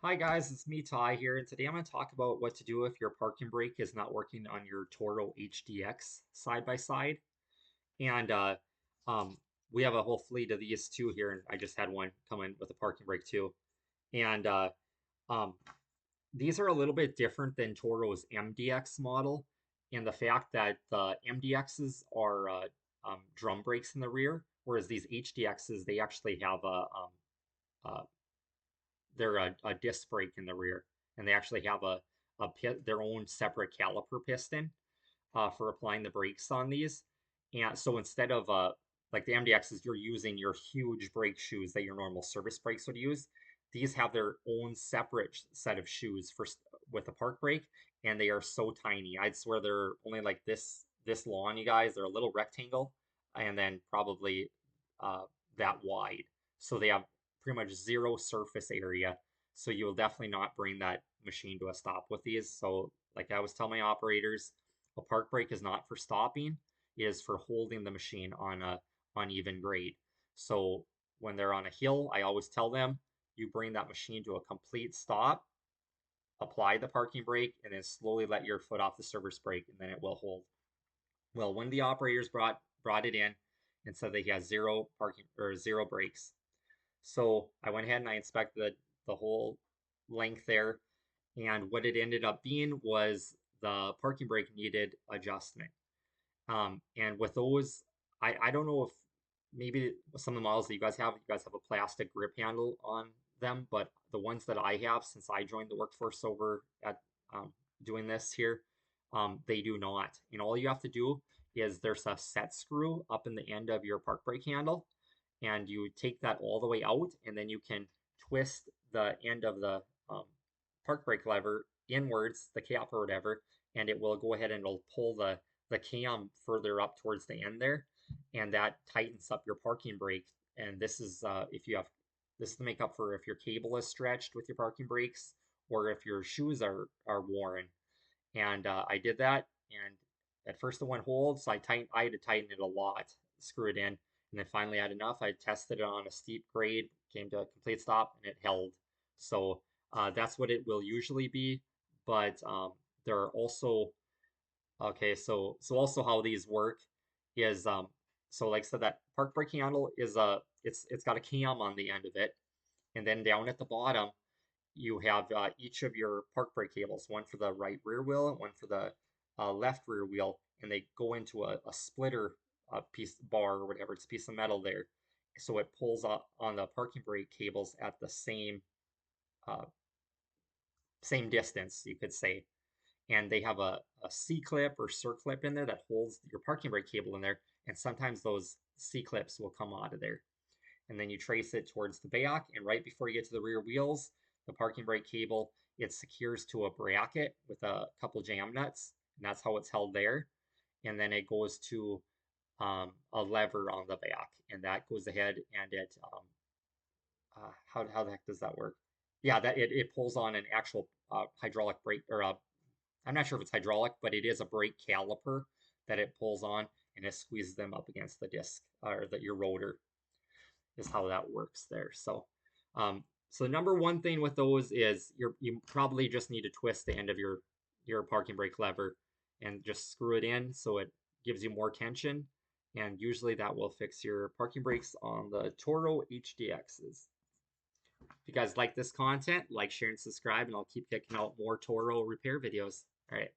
Hi guys, it's me Ty here, and today I'm going to talk about what to do if your parking brake is not working on your Toro HDX side by side. And um, we have a whole fleet of these too here, and I just had one come in with a parking brake too. And um, these are a little bit different than Toro's MDX model, in the fact that the MDXs are drum brakes in the rear, whereas these HDXs they actually have a they're a disc brake in the rear, and they actually have their own separate caliper piston for applying the brakes on these. And so instead of like the MDXs, you're using your huge brake shoes that your normal service brakes would use. These have their own separate set of shoes for with a park brake, and they are so tiny. I'd swear they're only like this long, you guys. They're a little rectangle, and then probably uh, that wide. So they have pretty much zero surface area. So you will definitely not bring that machine to a stop with these. So like I was telling my operators, a park brake is not for stopping, it is for holding the machine on a uneven grade. So when they're on a hill, I always tell them you bring that machine to a complete stop, apply the parking brake, and then slowly let your foot off the service brake, and then it will hold. Well, when the operators brought it in and said that he has zero parking or zero brakes, so I went ahead and I inspected the whole length there, and what it ended up being was the parking brake needed adjustment. And with those, I don't know if maybe some of the models that you guys have a plastic grip handle on them, but the ones that I have since I joined the workforce over at doing this here, they do not. And all you have to do is there's a set screw up in the end of your park brake handle, and you take that all the way out, and then you can twist the end of the um, park brake lever inwards, the cap or whatever, and it will go ahead and it'll pull the cam further up towards the end there, and that tightens up your parking brake. And this is if you have this is to make up for if your cable is stretched with your parking brakes or if your shoes are worn. And I did that, and at first it went hold, so I had to tighten it a lot, screw it in, and then finally I had enough. I tested it on a steep grade, came to a complete stop, and it held. So that's what it will usually be, but there are also okay, so also how these work is so like I said, that park brake handle is it's got a cam on the end of it, and then down at the bottom you have each of your park brake cables, one for the right rear wheel and one for the left rear wheel, and they go into a splitter piece bar or whatever. It's a piece of metal there, so it pulls up on the parking brake cables at the uh, same distance, you could say. And they have a C clip or circlip in there that holds your parking brake cable in there. And sometimes those C clips will come out of there. And then you trace it towards the back, and right before you get to the rear wheels, the parking brake cable, it secures to a bracket with a couple jam nuts, and that's how it's held there. And then it goes to a lever on the back, and that goes ahead and it how the heck does that work? Yeah, that it pulls on an actual hydraulic brake, or I'm not sure if it's hydraulic, but it is a brake caliper that it pulls on, and it squeezes them up against the disc or your rotor is how that works there. So the number one thing with those is you probably just need to twist the end of your parking brake lever and just screw it in so it gives you more tension. And usually that will fix your parking brakes on the Toro HDXs. If you guys like this content, like, share, and subscribe, and I'll keep kicking out more Toro repair videos. All right.